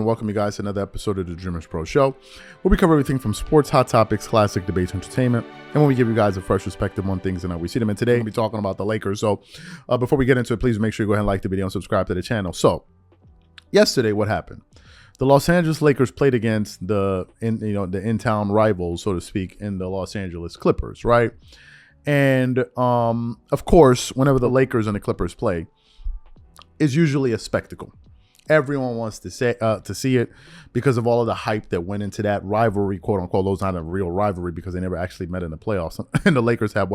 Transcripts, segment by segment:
welcome you guys to another episode of the Dreamerspro Show, where we cover everything from sports, hot topics, classic debates, entertainment, and when we give you guys a fresh perspective on things and how we see them. And today we'll be talking about the Lakers. So before we get into it, please make sure you go ahead and like the video and subscribe to the channel. So yesterday, what happened? The Los Angeles Lakers played against the in-town rivals, so to speak, in the Los Angeles Clippers, right? And of course, whenever the Lakers and the Clippers play, it's usually a spectacle. Everyone wants to see it because of all of the hype that went into that rivalry, quote unquote. Those not a real rivalry because they never actually met in the playoffs. And the Lakers have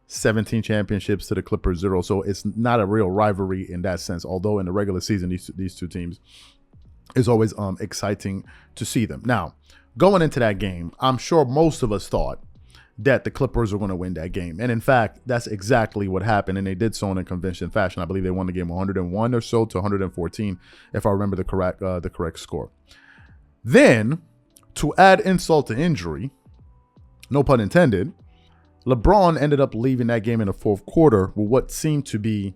17 championships to the Clippers 0. So it's not a real rivalry in that sense. Although in the regular season, these two teams, it's always exciting to see them. Now, going into that game, I'm sure most of us thought that the Clippers were going to win that game. And in fact, that's exactly what happened. And they did so in a convention fashion. I believe they won the game 101 or so to 114, if I remember the correct score. Then, to add insult to injury, no pun intended, LeBron ended up leaving that game in the fourth quarter with what seemed to be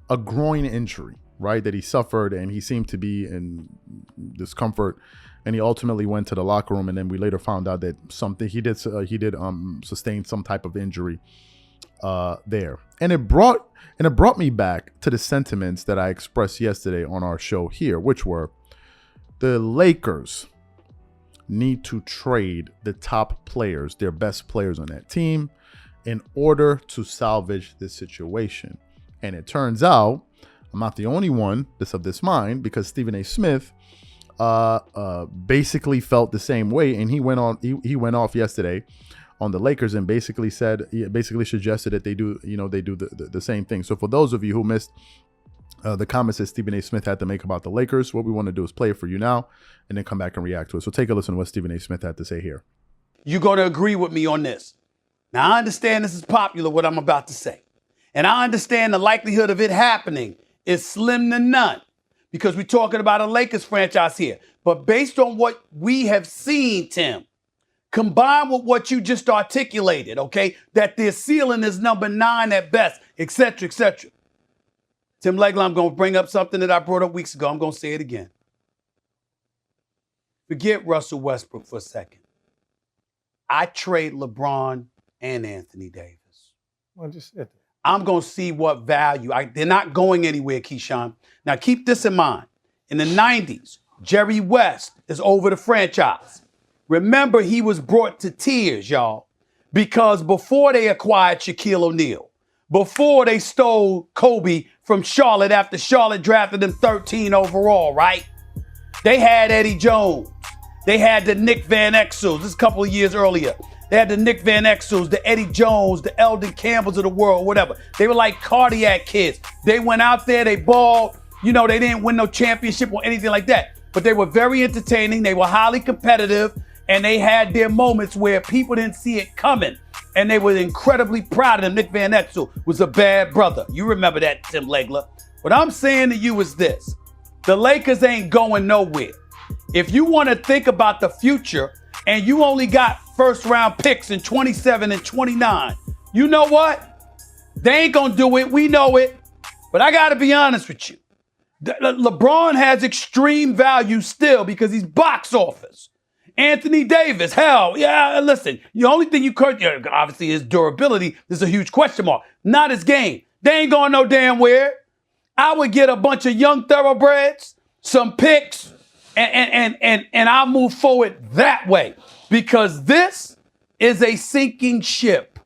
a groin injury, right? That he suffered, and he seemed to be in discomfort. And he ultimately went to the locker room, and then we later found out that he did sustain some type of injury there. And it brought me back to the sentiments that I expressed yesterday on our show here, which were the Lakers need to trade the top players, their best players on that team, in order to salvage this situation. And it turns out I'm not the only one that's of this mind, because Stephen A. Smith basically felt the same way, and he went off yesterday on the Lakers and basically suggested that they do the same thing. So for those of you who missed the comments that Stephen A. Smith had to make about the Lakers, what we want to do is play it for you now and then come back and react to it. So take a listen to what Stephen A. Smith had to say here. You're going to agree with me on this. Now, I understand this is popular, what I'm about to say, and I understand the likelihood of it happening is slim to none, because we're talking about a Lakers franchise here. But based on what we have seen, Tim, combined with what you just articulated, okay, that their ceiling is number 9 at best, et cetera, et cetera. Tim Legler, I'm going to bring up something that I brought up weeks ago. I'm going to say it again. Forget Russell Westbrook for a second. I trade LeBron and Anthony Davis. Well, just said that. I'm going to see what value. They're not going anywhere, Keyshawn. Now, keep this in mind. In the 90s, Jerry West is over the franchise. Remember, he was brought to tears, y'all, because before they acquired Shaquille O'Neal, before they stole Kobe from Charlotte after Charlotte drafted him 13 overall, right? They had Eddie Jones. They had the Nick Van Exels. This is a couple of years earlier. They had the Nick Van Exels, the Eddie Jones, the Eldon Campbells of the world, whatever. They were like cardiac kids. They went out there, they balled. You know, they didn't win no championship or anything like that. But they were very entertaining. They were highly competitive. And they had their moments where people didn't see it coming. And they were incredibly proud of them. Nick Van Exel was a bad brother. You remember that, Tim Legler. What I'm saying to you is this. The Lakers ain't going nowhere. If you want to think about the future and you only got first-round picks in 27 and 29, you know what? They ain't going to do it. We know it. But I got to be honest with you. LeBron has extreme value still because he's box office. Anthony Davis, hell, yeah, listen. The only thing you could, obviously his durability, there's a huge question mark. Not his game. They ain't going no damn where. I would get a bunch of young thoroughbreds, some picks, and I'll move forward that way. Because this is a sinking ship.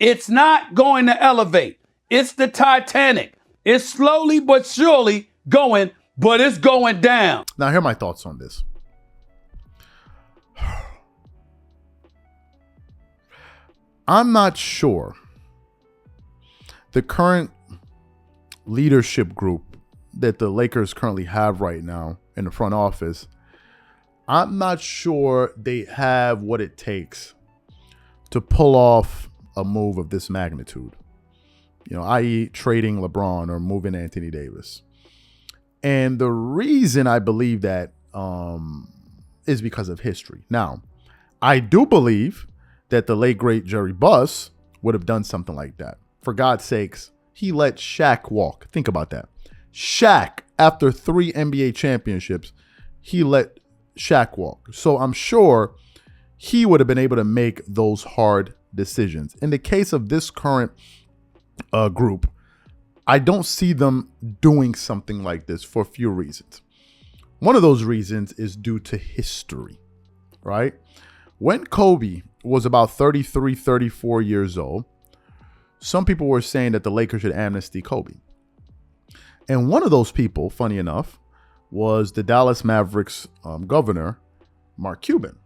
It's not going to elevate. It's the Titanic. It's slowly but surely going, but it's going down. Now, here are my thoughts on this. I'm not sure the current leadership group that the Lakers currently have right now in the front office, I'm not sure they have what it takes to pull off a move of this magnitude, i.e. trading LeBron or moving Anthony Davis. And the reason I believe that is because of history. Now, I do believe that the late, great Jerry Buss would have done something like that. For God's sakes, he let Shaq walk. Think about that. Shaq, after 3 NBA championships, he let Shaq walk. So I'm sure he would have been able to make those hard decisions. In the case of this current group, I don't see them doing something like this for a few reasons. One of those reasons is due to history, right? When Kobe was about 33, 34 years old, some people were saying that the Lakers should amnesty Kobe. And one of those people, funny enough, was the Dallas Mavericks governor, Mark Cuban.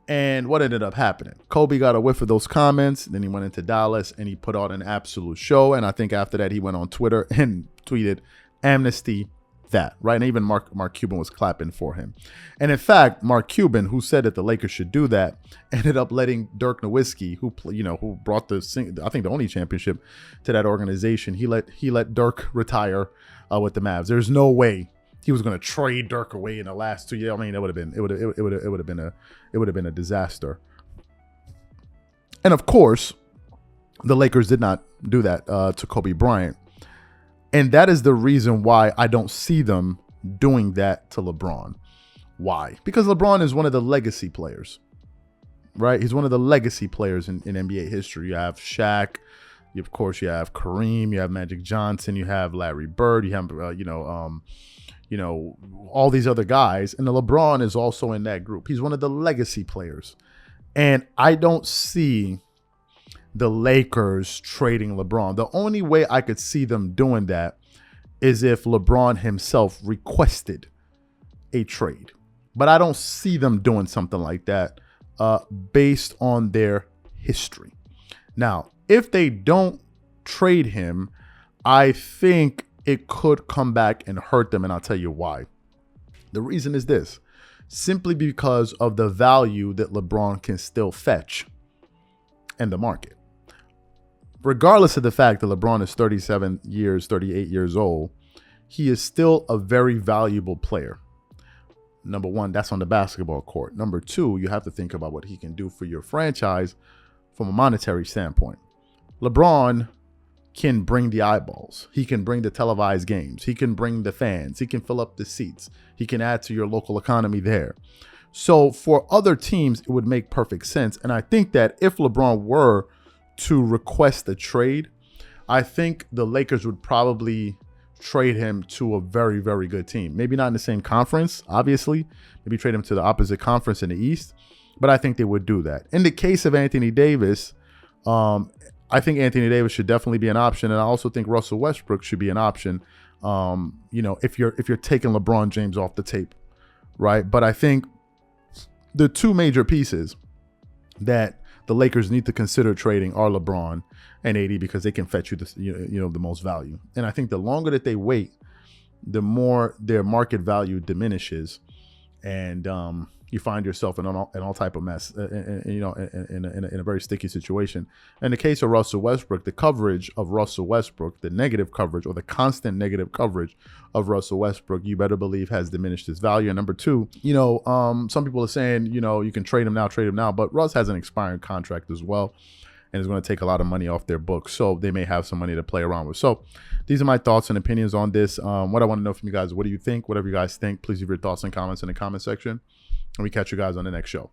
And what ended up happening? Kobe got a whiff of those comments. Then he went into Dallas and he put on an absolute show. And I think after that, he went on Twitter and tweeted, amnesty that, right? And even Mark Cuban was clapping for him. And in fact, Mark Cuban, who said that the Lakers should do that, ended up letting Dirk Nowitzki, who brought the only championship to that organization, he let Dirk retire with the Mavs. There's no way he was going to trade Dirk away in the last 2 years. I mean, it would have been a disaster. And of course, the Lakers did not do that to Kobe Bryant. And that is the reason why I don't see them doing that to LeBron. Why? Because LeBron is one of the legacy players, right? He's one of the legacy players in NBA history. You have Shaq, of course, you have Kareem, you have Magic Johnson, you have Larry Bird, you have all these other guys, and the LeBron is also in that group. He's one of the legacy players, and I don't see the Lakers trading LeBron. The only way I could see them doing that is if LeBron himself requested a trade. But I don't see them doing something like that based on their history. Now, if they don't trade him, I think it could come back and hurt them, and I'll tell you why. The reason is this: simply because of the value that LeBron can still fetch in the market. Regardless of the fact that LeBron is 38 years old, he is still a very valuable player. Number one, that's on the basketball court. Number two, you have to think about what he can do for your franchise from a monetary standpoint. LeBron can bring the eyeballs. He can bring the televised games. He can bring the fans. He can fill up the seats. He can add to your local economy there. So for other teams, it would make perfect sense. And I think that if LeBron were to request a trade, I think the Lakers would probably trade him to a very, very good team. Maybe not in the same conference, obviously. Maybe trade him to the opposite conference in the East. But I think they would do that. In the case of Anthony Davis, I think Anthony Davis should definitely be an option, and I also think Russell Westbrook should be an option. If you're taking LeBron James off the tape, right? But I think the two major pieces that the Lakers need to consider trading are LeBron and AD, because they can fetch you the most value. And I think the longer that they wait, the more their market value diminishes, and you find yourself in all type of mess, in a very sticky situation. In the case of Russell Westbrook, the coverage of Russell Westbrook, the negative coverage or the constant negative coverage of Russell Westbrook, you better believe has diminished its value. And number two, some people are saying, you can trade him now, but Russ has an expiring contract as well, and it's going to take a lot of money off their books. So they may have some money to play around with. So these are my thoughts and opinions on this. What I want to know from you guys, what do you think? Whatever you guys think, please leave your thoughts and comments in the comment section. And we catch you guys on the next show.